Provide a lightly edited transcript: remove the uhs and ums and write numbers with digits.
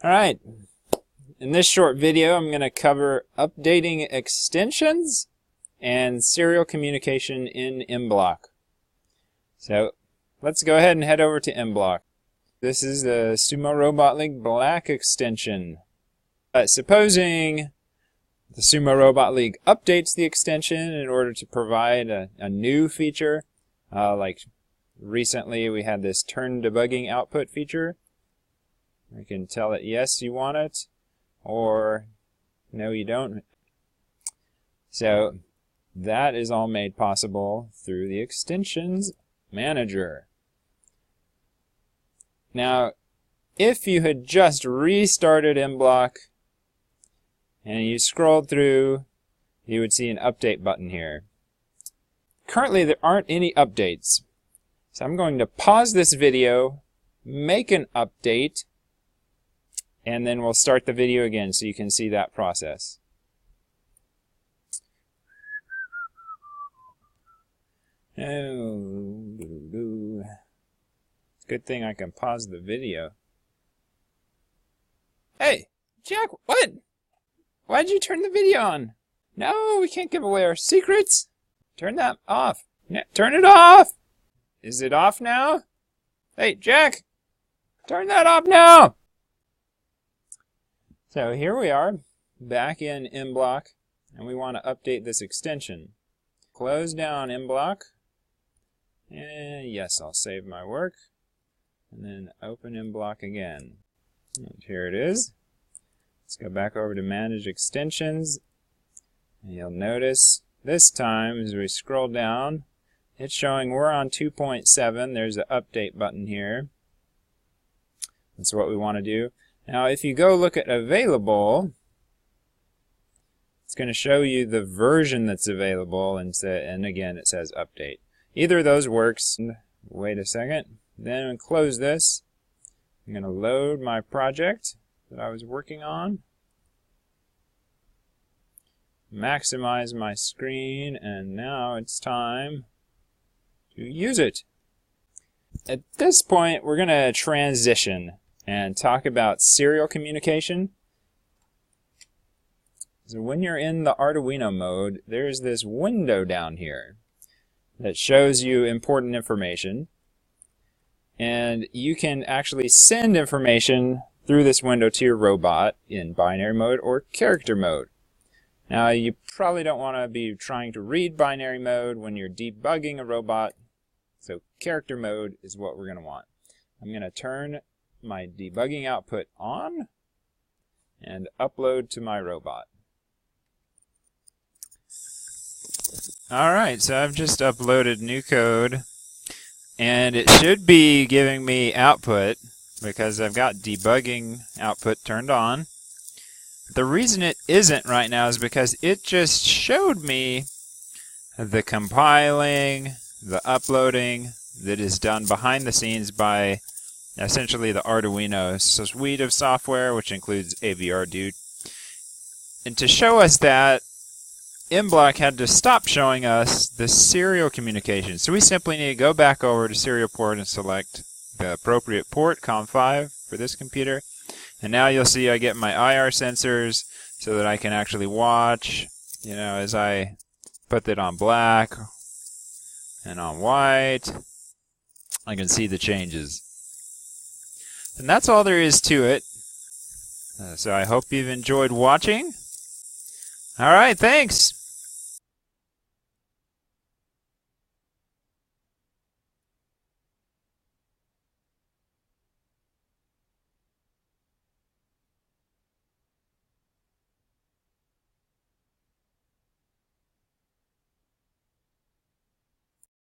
Alright, in this short video I'm going to cover updating extensions and serial communication in mBlock. So let's go ahead and head over to mBlock. This is the Sumo Robot League Black extension. Supposing the Sumo Robot League updates the extension in order to provide a new feature, like recently we had this turn debugging output feature. You can tell it yes you want it, or no you don't. So that is all made possible through the extensions manager. Now, if you had just restarted mBlock and you scrolled through, you would see an update button here. Currently there aren't any updates. So I'm going to pause this video, make an update, and then we'll start the video again so you can see that process. Oh, it's a good thing I can pause the video. Hey, Jack, what? Why'd you turn the video on? No, we can't give away our secrets. Turn that off. Turn it off! Is it off now? Hey, Jack! Turn that off now! So here we are, back in mBlock, and we want to update this extension. Close down mBlock, and yes, I'll save my work, and then open mBlock again. And here it is. Let's go back over to Manage Extensions, and you'll notice this time as we scroll down, it's showing we're on 2.7. There's an update button here. That's what we want to do. Now, if you go look at available, it's going to show you the version that's available, and again, it says update. Either of those works. Wait a second. Then close this. I'm going to load my project that I was working on. Maximize my screen, and now it's time to use it. At this point, we're going to transition and talk about serial communication. So when you're in the Arduino mode, there's this window down here that shows you important information, and you can actually send information through this window to your robot in binary mode or character mode. Now, you probably don't want to be trying to read binary mode when you're debugging a robot, so character mode is what we're going to want. I'm going to turn my debugging output on and upload to my robot. Alright, so I've just uploaded new code, and it should be giving me output because I've got debugging output turned on. The reason it isn't right now is because it just showed me the compiling, the uploading that is done behind the scenes by essentially the Arduino suite of software, which includes AVRDude. And to show us that, mBlock had to stop showing us the serial communication. So we simply need to go back over to serial port and select the appropriate port, COM5, for this computer. And now you'll see I get my IR sensors so that I can actually watch, as I put it on black and on white, I can see the changes. And that's all there is to it. So I hope you've enjoyed watching. Alright, thanks!